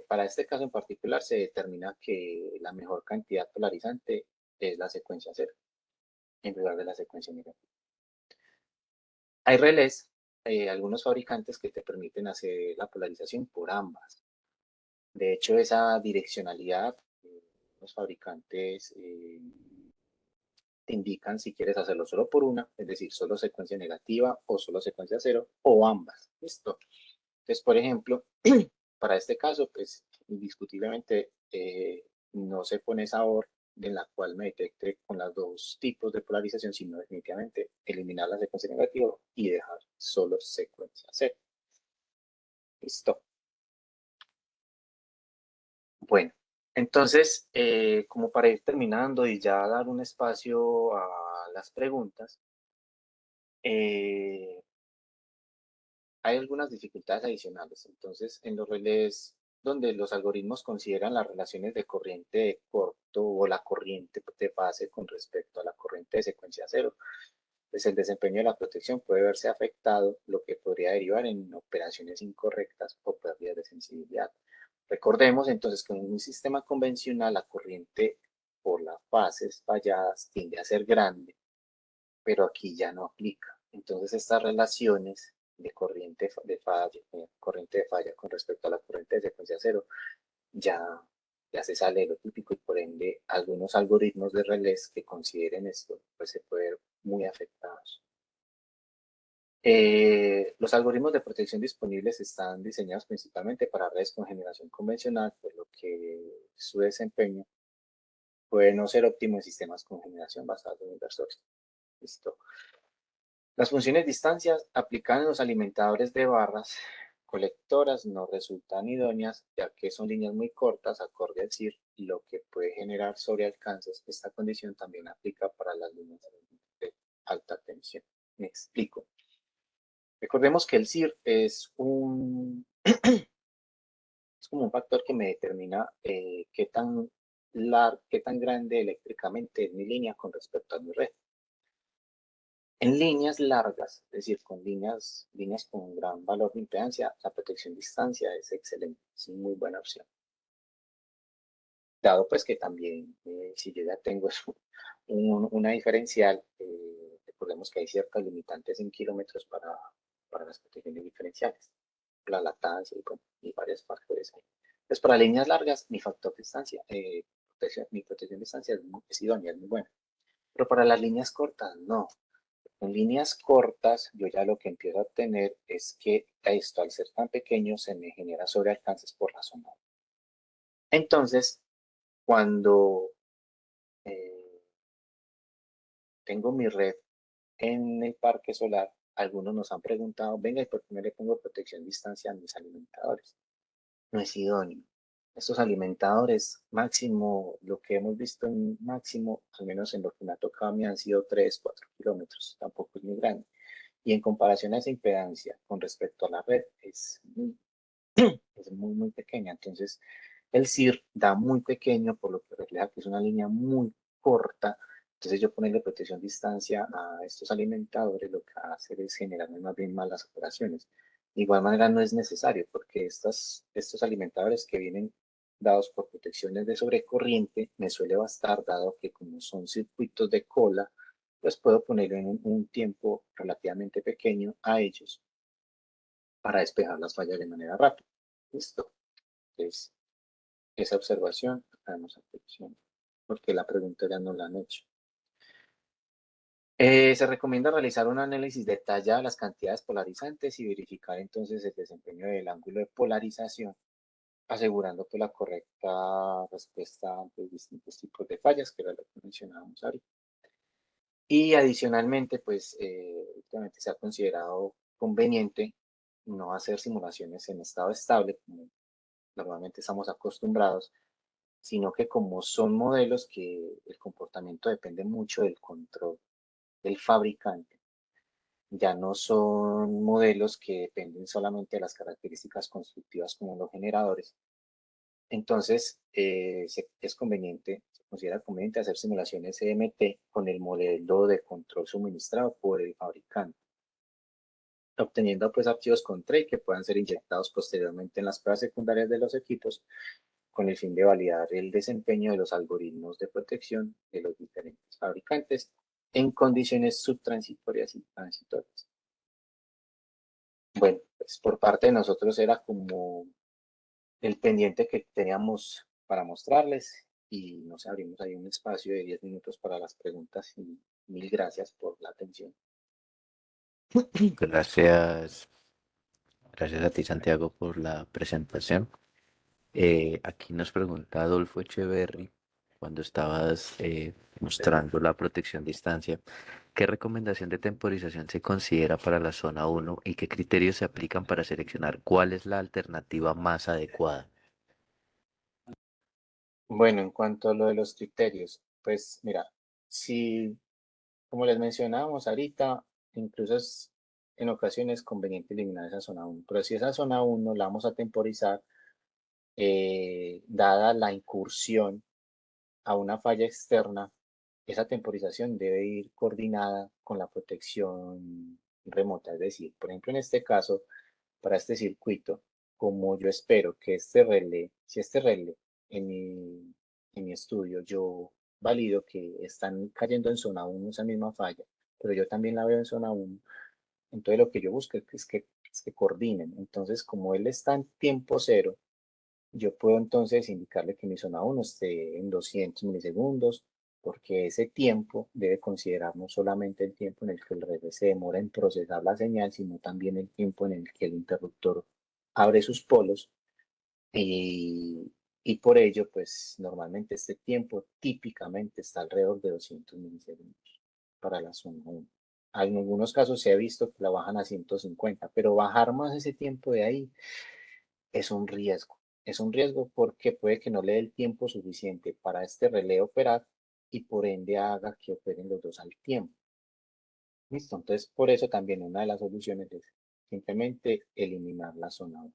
para este caso en particular, se determina que la mejor cantidad polarizante es la secuencia cero, en lugar de la secuencia negativa. Hay relés, algunos fabricantes que te permiten hacer la polarización por ambas. De hecho, esa direccionalidad, los fabricantes te indican si quieres hacerlo solo por una, es decir, solo secuencia negativa o solo secuencia cero, o ambas. ¿Listo? Entonces, por ejemplo, para este caso, pues indiscutiblemente no se pone esa OR en la cual me detecte con los dos tipos de polarización, sino definitivamente eliminar la secuencia negativa y dejar solo secuencia cero. Listo. Bueno, entonces, como para ir terminando y ya dar un espacio a las preguntas, eh, hay algunas dificultades adicionales. Entonces, en los relés donde los algoritmos consideran las relaciones de corriente respecto, o la corriente de fase con respecto a la corriente de secuencia cero, pues el desempeño de la protección puede verse afectado, lo que podría derivar en operaciones incorrectas o pérdidas de sensibilidad. Recordemos entonces que en un sistema convencional la corriente por las fases falladas tiende a ser grande, pero aquí ya no aplica. Entonces estas relaciones de corriente de falla con respecto a la corriente de secuencia cero ya, ya se sale de lo típico, y por ende algunos algoritmos de relés que consideren esto pues se pueden ver muy afectados. Los algoritmos de protección disponibles están diseñados principalmente para redes con generación convencional, por lo que su desempeño puede no ser óptimo en sistemas con generación basada en inversores. Listo. Las funciones distancias aplicadas en los alimentadores de barras colectoras no resultan idóneas, ya que son líneas muy cortas, acorde al CIR, lo que puede generar sobrealcances. Esta condición también aplica para las líneas de alta tensión. Me explico. Recordemos que el CIR es como un factor que me determina qué tan grande eléctricamente es mi línea con respecto a mi red. En líneas largas, es decir, con líneas con gran valor de impedancia, la protección de distancia es excelente, es una muy buena opción. Dado pues que también, si yo ya tengo una diferencial, recordemos que hay ciertas limitantes en kilómetros para las protecciones diferenciales, la lactancia y varios factores ahí. Entonces, para líneas largas, mi factor de distancia, mi protección de distancia es idónea, es muy buena. Pero para las líneas cortas, no. En líneas cortas, yo ya lo que empiezo a obtener es que esto, al ser tan pequeño, se me genera sobrealcances por la zona. Entonces, cuando eh, tengo mi red en el parque solar, algunos nos han preguntado, venga, ¿y por qué no le pongo protección de distancia a mis alimentadores? No es idóneo. Estos alimentadores, máximo, lo que hemos visto en máximo, al menos en lo que me ha tocado a mí, han sido 3, 4 kilómetros. Tampoco es muy grande. Y en comparación a esa impedancia con respecto a la red, muy pequeña. Entonces, el CIR da muy pequeño, por lo que refleja que es una línea muy corta. Entonces, yo ponerle protección distancia a estos alimentadores, lo que va a hacer es generarme más bien malas operaciones. De igual manera, no es necesario, porque estos alimentadores que vienen dados por protecciones de sobrecorriente, me suele bastar, dado que como son circuitos de cola, pues puedo poner en un tiempo relativamente pequeño a ellos para despejar las fallas de manera rápida. Listo. Entonces, esa observación, hagamos atención, porque la pregunta ya no la han hecho. Se recomienda realizar un análisis detallado de las cantidades polarizantes y verificar entonces el desempeño del ángulo de polarización, asegurando que la correcta respuesta ante distintos tipos de fallas, que era lo que mencionábamos ahorita. Y adicionalmente, pues, últimamente se ha considerado conveniente no hacer simulaciones en estado estable, como normalmente estamos acostumbrados, sino que como son modelos que el comportamiento depende mucho del control del fabricante, ya no son modelos que dependen solamente de las características constructivas como los generadores. Entonces, es conveniente, se considera conveniente hacer simulaciones EMT con el modelo de control suministrado por el fabricante, obteniendo pues archivos con tray que puedan ser inyectados posteriormente en las pruebas secundarias de los equipos, con el fin de validar el desempeño de los algoritmos de protección de los diferentes fabricantes en condiciones subtransitorias y transitorias. Bueno, pues por parte de nosotros era como el pendiente que teníamos para mostrarles, y nos abrimos ahí un espacio de 10 minutos para las preguntas, y mil gracias por la atención. Gracias, gracias a ti, Santiago, por la presentación. Aquí nos pregunta Adolfo Echeverry, cuando estabas mostrando la protección de distancia, ¿qué recomendación de temporización se considera para la zona uno y qué criterios se aplican para seleccionar cuál es la alternativa más adecuada? Bueno, en cuanto a lo de los criterios, pues mira, si, como les mencionábamos ahorita, incluso es en ocasiones conveniente eliminar esa zona uno, pero si esa zona uno la vamos a temporizar, dada la incursión a una falla externa, esa temporización debe ir coordinada con la protección remota. Es decir, por ejemplo, en este caso, para este circuito, como yo espero que este relé, si este relé en mi estudio yo valido que están cayendo en zona 1 esa misma falla, pero yo también la veo en zona 1, entonces lo que yo busco es que coordinen. Entonces, como él está en tiempo cero, yo puedo entonces indicarle que mi zona 1 esté en 200 milisegundos, porque ese tiempo debe considerar no solamente el tiempo en el que el relé se demora en procesar la señal, sino también el tiempo en el que el interruptor abre sus polos y por ello, pues normalmente este tiempo típicamente está alrededor de 200 milisegundos para la zona 1. En algunos casos se ha visto que la bajan a 150, pero bajar más ese tiempo de ahí es un riesgo. Es un riesgo porque puede que no le dé el tiempo suficiente para este relé operar y por ende haga que operen los dos al tiempo. ¿Listo? Entonces, por eso también una de las soluciones es simplemente eliminar la zona 1.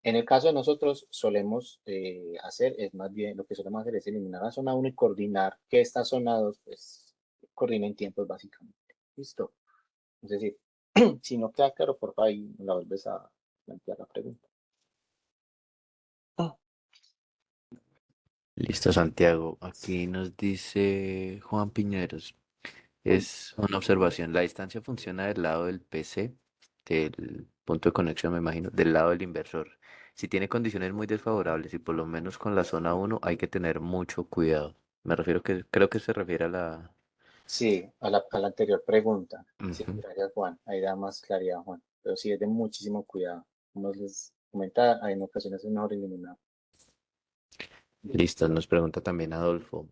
En el caso de nosotros solemos hacer, es más bien, lo que solemos hacer es eliminar la zona 1 y coordinar que esta zona 2 pues coordinen tiempos básicamente. ¿Listo? Es decir, si no queda claro, por favor, ahí la vuelves a plantear la pregunta. Listo, Santiago. Aquí nos dice Juan Piñeros. Es una observación. La distancia funciona del lado del PC, del punto de conexión, me imagino, del lado del inversor. Si tiene condiciones muy desfavorables y por lo menos con la zona uno hay que tener mucho cuidado. Me refiero que creo que se refiere a la... Sí, a la anterior pregunta. Sí, Ujú. gracias Juan. Ahí da más claridad Juan. Pero sí es de muchísimo cuidado. Como les comentaba, en ocasiones es mejor eliminar. Listo, nos pregunta también Adolfo,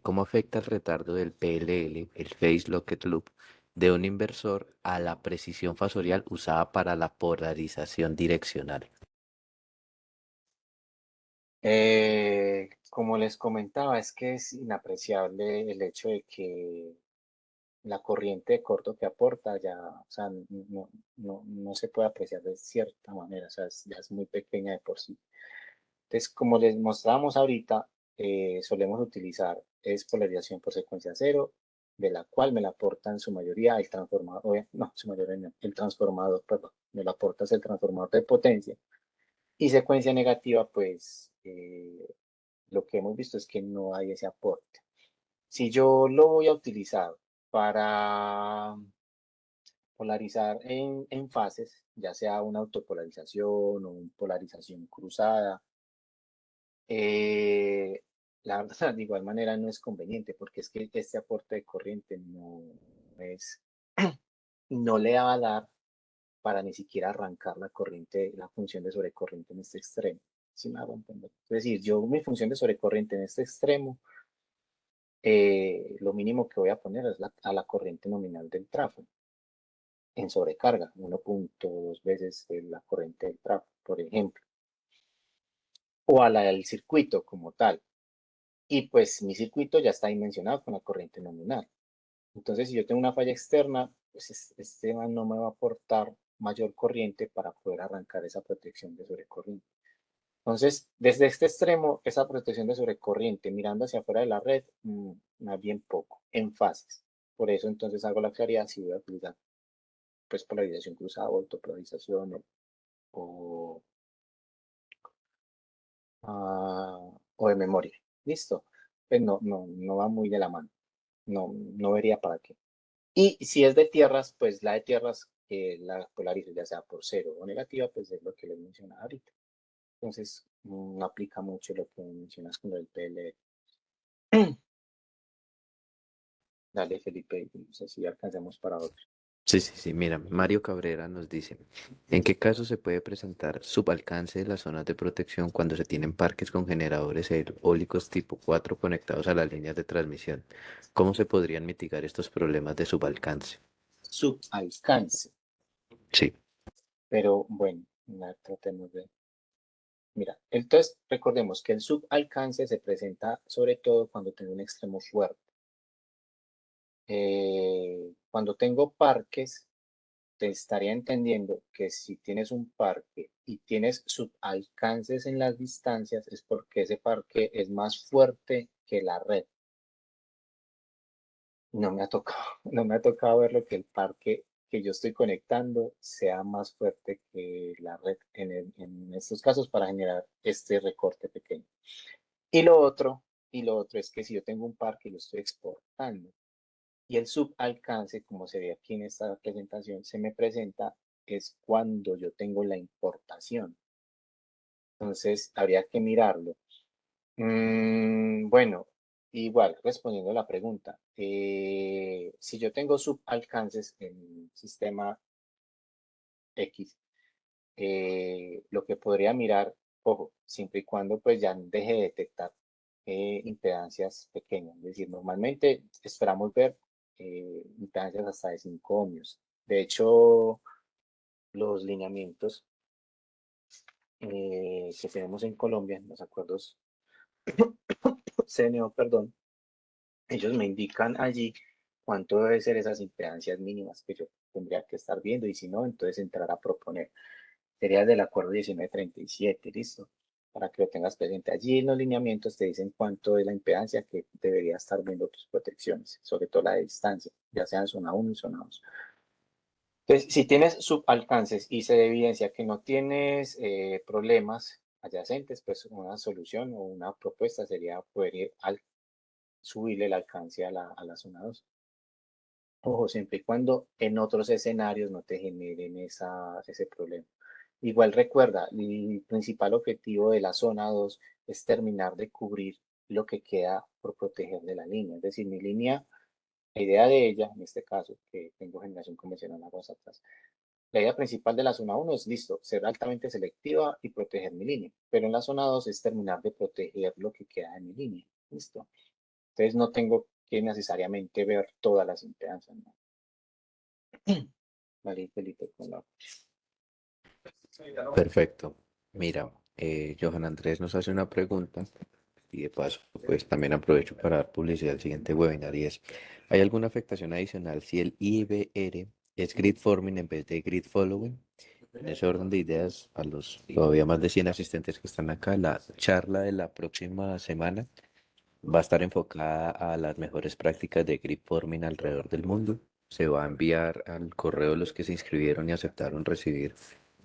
¿cómo afecta el retardo del PLL, el Phase Locked Loop, de un inversor a la precisión fasorial usada para la polarización direccional? Como les comentaba, es que es inapreciable el hecho de que la corriente de corto que aporta ya, o sea, no se puede apreciar de cierta manera, o sea, ya es muy pequeña de por sí. Entonces, como les mostrábamos ahorita, solemos utilizar es polarización por secuencia cero, de la cual me la aporta en su mayoría el transformador, no, su mayoría no, el transformador, perdón, me la aporta es el transformador de potencia. Y secuencia negativa, pues lo que hemos visto es que no hay ese aporte. Si yo lo voy a utilizar para polarizar en fases, ya sea una autopolarización o una polarización cruzada, eh, la verdad, de igual manera no es conveniente porque es que este aporte de corriente es, no le va a dar para ni siquiera arrancar la corriente, la función de sobrecorriente en este extremo. ¿Sí me hago entender? Es decir, yo mi función de sobrecorriente en este extremo, lo mínimo que voy a poner es a la corriente nominal del tráfico en sobrecarga, 1.2 veces la corriente del tráfico, por ejemplo, o a la del circuito como tal. Y pues mi circuito ya está dimensionado con la corriente nominal. Entonces, si yo tengo una falla externa, pues este no me va a aportar mayor corriente para poder arrancar esa protección de sobrecorriente. Entonces, desde este extremo, esa protección de sobrecorriente mirando hacia afuera de la red, más bien poco, en fases. Por eso entonces hago la claridad si voy a utilizar pues polarización cruzada o autopolarización o, o de memoria. Listo. Pues no va muy de la mano. No vería para qué. Y si es de tierras, pues la de tierras la polarizo ya sea por cero o negativa, pues es lo que les mencionaba ahorita. Entonces, no aplica mucho lo que mencionas con el PL. Dale, Felipe, no sé si alcancemos para otro. Sí, sí, sí. Mira, Mario Cabrera nos dice, ¿en qué caso se puede presentar subalcance de las zonas de protección cuando se tienen parques con generadores eólicos tipo 4 conectados a las líneas de transmisión? ¿Cómo se podrían mitigar estos problemas de subalcance? Subalcance. Sí. Pero bueno, tratemos de. Mira, entonces recordemos que el subalcance se presenta sobre todo cuando tengo un extremo fuerte. Cuando tengo parques, te estaría entendiendo que si tienes un parque y tienes subalcances en las distancias, es porque ese parque es más fuerte que la red. No me ha tocado, no me ha tocado ver lo que el parque que yo estoy conectando sea más fuerte que la red en estos casos para generar este recorte pequeño. Y lo otro, y lo otro es que si yo tengo un parque y lo estoy exportando y el subalcance, como se ve aquí en esta presentación, se me presenta es cuando yo tengo la importación. Entonces, habría que mirarlo. Bueno, igual, respondiendo a la pregunta, si yo tengo subalcances en sistema X, lo que podría mirar, ojo, siempre y cuando pues ya deje de detectar impedancias pequeñas. Es decir, normalmente esperamos ver impedancias hasta de 5 ohmios. De hecho, los lineamientos que tenemos en Colombia, los acuerdos CNO, perdón, ellos me indican allí cuánto debe ser esas impedancias mínimas que yo tendría que estar viendo y si no, entonces entrar a proponer. Sería del acuerdo 1937, listo, para que lo tengas presente. Allí en los lineamientos te dicen cuánto es la impedancia que debería estar viendo tus protecciones, sobre todo la de distancia, ya sea en zona 1 y zona 2. Entonces, si tienes subalcances y se evidencia que no tienes problemas adyacentes, pues una solución o una propuesta sería poder ir al subirle el alcance a la zona 2. Ojo, siempre y cuando en otros escenarios no te generen ese problema. Igual recuerda, el principal objetivo de la zona 2 es terminar de cubrir lo que queda por proteger de la línea. Es decir, mi línea, la idea de ella, en este caso, que tengo generación convencional aguas atrás, la idea principal de la zona 1 es, listo, ser altamente selectiva y proteger mi línea. Pero en la zona 2 es terminar de proteger lo que queda de mi línea. Listo. Entonces no tengo que necesariamente ver todas las impedancias, ¿no? Vale, Felipe, con la... Perfecto. Mira, Johan Andrés nos hace una pregunta y de paso, pues también aprovecho para dar publicidad al siguiente webinar y es, ¿hay alguna afectación adicional si el IBR es grid forming en vez de grid following? En ese orden de ideas, a los todavía más de 100 asistentes que están acá, la charla de la próxima semana va a estar enfocada a las mejores prácticas de grid forming alrededor del mundo. Se va a enviar al correo de los que se inscribieron y aceptaron recibir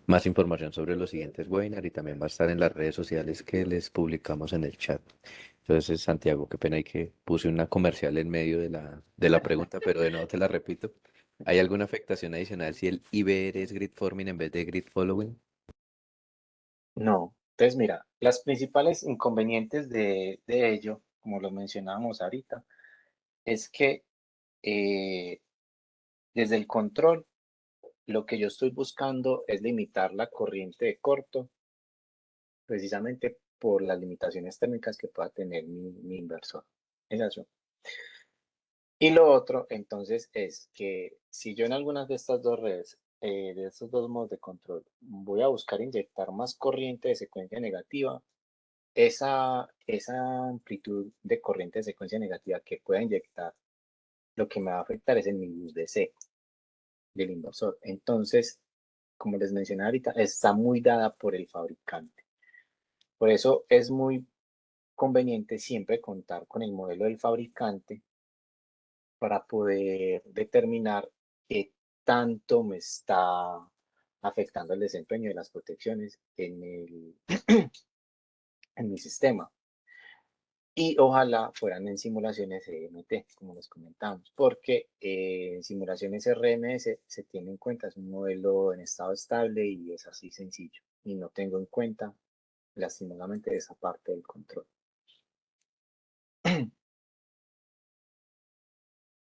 más información sobre los siguientes webinars y también va a estar en las redes sociales que les publicamos en el chat. Entonces, Santiago, qué pena y que puse una comercial en medio de la pregunta, pero de nuevo te la repito. ¿Hay alguna afectación adicional si el IBR es grid forming en vez de grid following? No. Entonces, mira, las principales inconvenientes de ello, como lo mencionábamos ahorita, es que eh, desde el control, lo que yo estoy buscando es limitar la corriente de corto, precisamente por las limitaciones térmicas que pueda tener mi inversor. Es eso. Y lo otro, entonces, es que si yo en algunas de estas dos redes, de estos dos modos de control, voy a buscar inyectar más corriente de secuencia negativa, esa amplitud de corriente de secuencia negativa que pueda inyectar, lo que me va a afectar es el mi luz DC del inversor. Entonces, como les mencioné ahorita, está muy dada por el fabricante. Por eso es muy conveniente siempre contar con el modelo del fabricante para poder determinar qué tanto me está afectando el desempeño de las protecciones en mi sistema. Y ojalá fueran en simulaciones EMT, como les comentamos, porque en simulaciones RMS se tiene en cuenta, es un modelo en estado estable y es así sencillo. Y no tengo en cuenta, lastimosamente, esa parte del control.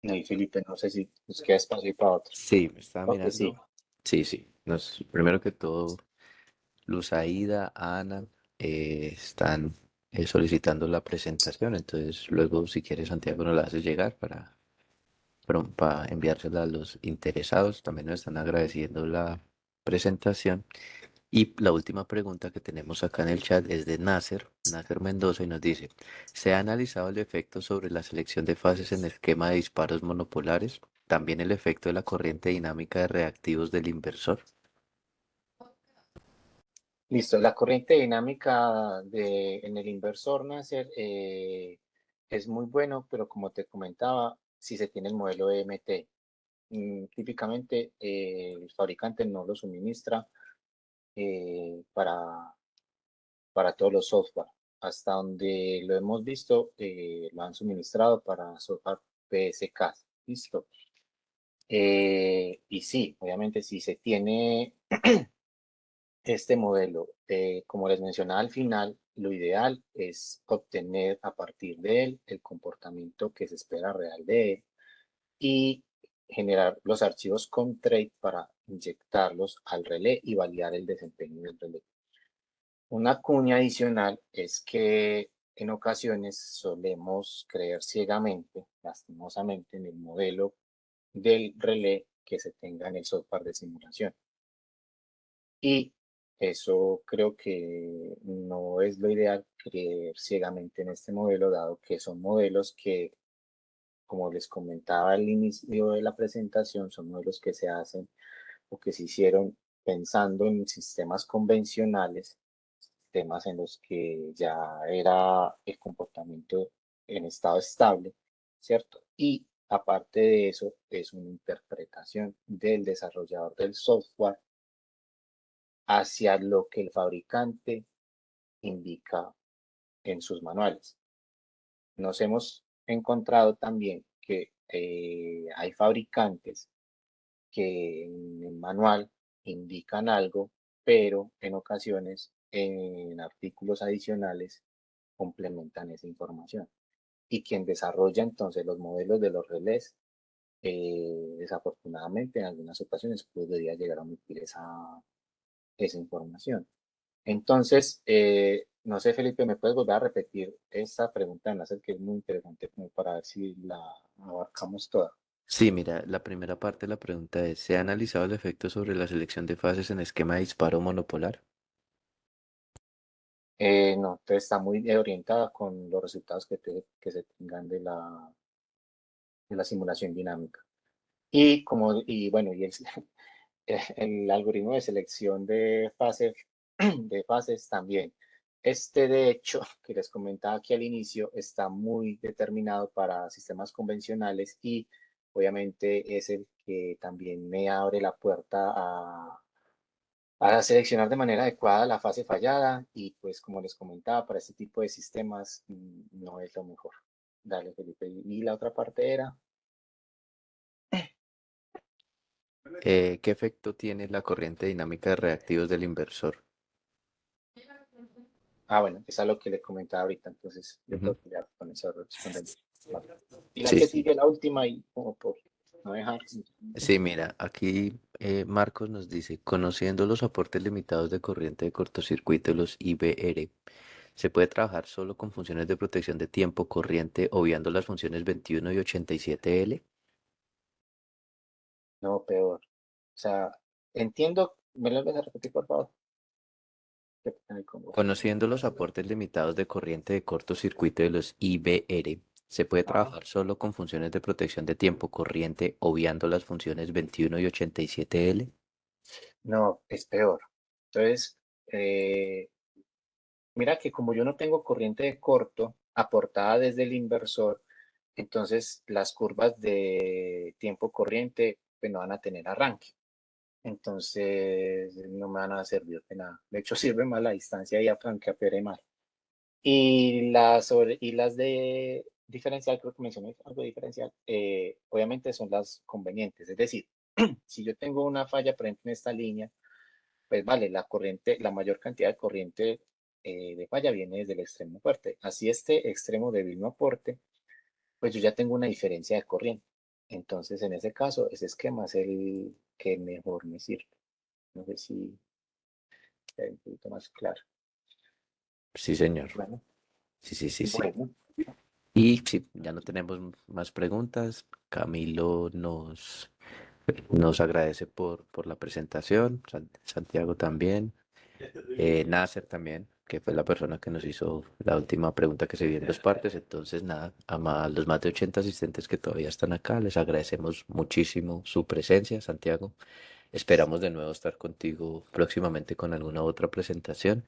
No, y Felipe, no sé si nos queda espacio para otro. Sí, me estaba Ok, sí. mirando. Sí, sí. Primero que todo, Luz Aida, Ana, están solicitando la presentación. Entonces, luego, si quieres, Santiago, nos la haces llegar para enviársela a los interesados. También nos están agradeciendo la presentación. Y la última pregunta que tenemos acá en el chat es de Nasser Mendoza, y nos dice, ¿se ha analizado el efecto sobre la selección de fases en el esquema de disparos monopolares? también el efecto de la corriente dinámica de reactivos del inversor. Listo, la corriente dinámica en el inversor Nasser es muy bueno, pero como te comentaba, si se tiene el modelo EMT, típicamente el fabricante no lo suministra para todos los software. Hasta donde lo hemos visto, lo han suministrado para software PSK. Listo. Y sí, obviamente si se tiene este modelo, como les mencionaba al final, lo ideal es obtener a partir de él el comportamiento que se espera real de él y generar los archivos con trade para inyectarlos al relé y validar el desempeño del relé. Una cuña adicional es que en ocasiones solemos creer ciegamente, lastimosamente, en el modelo del relé que se tenga en el software de simulación. Y eso creo que no es lo ideal, creer ciegamente en este modelo, dado que son modelos que, como les comentaba al inicio de la presentación, son modelos que se hacen o que se hicieron pensando en sistemas convencionales, sistemas en los que ya era el comportamiento en estado estable, ¿cierto? Y aparte de eso, es una interpretación del desarrollador del software hacia lo que el fabricante indica en sus manuales. Nos hemos encontrado también que hay fabricantes que en el manual indican algo, pero en ocasiones en artículos adicionales complementan esa información. Y quien desarrolla entonces los modelos de los relés, desafortunadamente en algunas ocasiones podría llegar a omitir esa información. Entonces, no sé, Felipe, ¿me puedes volver a repetir esta pregunta de Nasser que es muy interesante como para ver si la abarcamos toda? Sí, mira, la primera parte de la pregunta es, ¿se ha analizado el efecto sobre la selección de fases en esquema de disparo monopolar? No, entonces está muy orientada con los resultados que se tengan de la simulación dinámica. Y bueno, el algoritmo de selección de fases también. Este, de hecho, que les comentaba aquí al inicio, está muy determinado para sistemas convencionales y obviamente es el que también me abre la puerta a seleccionar de manera adecuada la fase fallada y pues como les comentaba, para este tipo de sistemas no es lo mejor. Dale, Felipe. Y la otra parte era, ¿Qué efecto tiene la corriente dinámica de reactivos del inversor? bueno, es a lo que le comentaba ahorita, entonces yo Ujú. creo que ya con eso respondemos. Vale. Y la Sí, que sí. sigue, la última, y como por no dejar. Sí, mira, aquí Marcos nos dice, conociendo los aportes limitados de corriente de cortocircuito, los IBR, ¿se puede trabajar solo con funciones de protección de tiempo corriente obviando las funciones 21 y 87L? No, peor. O sea, entiendo, ¿me lo vas a repetir, por favor? Qué pena con vos. Conociendo los aportes limitados de corriente de cortocircuito de los IBR, ¿se puede Ajá. trabajar solo con funciones de protección de tiempo corriente obviando las funciones 21 y 87L? No, es peor. Entonces, mira que como yo no tengo corriente de corto aportada desde el inversor, entonces las curvas de tiempo corriente pues, no van a tener arranque. Entonces no me van a servir de nada. De hecho, sirve más la distancia y arranque a mal. Y las de diferencial, creo que mencioné algo de diferencial, obviamente son las convenientes. Es decir, si yo tengo una falla, por ejemplo, en esta línea, pues vale, la corriente, la mayor cantidad de corriente de falla viene desde el extremo fuerte. Así este extremo débil no aporte, pues yo ya tengo una diferencia de corriente. Entonces, en ese caso, ese esquema es el que mejor me sirve. No sé si es un poquito más claro. Sí, señor. Bueno, Sí, sí, sí, sí. bueno, Y sí, ya no tenemos más preguntas. Camilo nos agradece por la presentación. Santiago también. Nasser también. que fue la persona que nos hizo la última pregunta que se vio en dos partes. Entonces, nada, a los más de 80 asistentes que todavía están acá, les agradecemos muchísimo su presencia, Santiago. Esperamos de nuevo estar contigo próximamente con alguna otra presentación.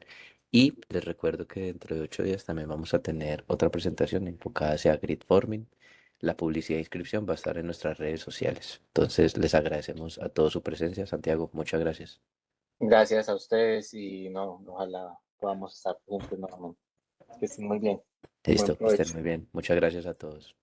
Y les recuerdo que dentro de 8 días también vamos a tener otra presentación enfocada hacia grid forming. La publicidad e inscripción va a estar en nuestras redes sociales. Entonces, les agradecemos a todos su presencia. Santiago, muchas gracias. Gracias a ustedes y no, ojalá podamos estar presentes nuevamente. Que estén muy bien. Buen Listo, que estén provecho. muy bien. Muchas gracias a todos.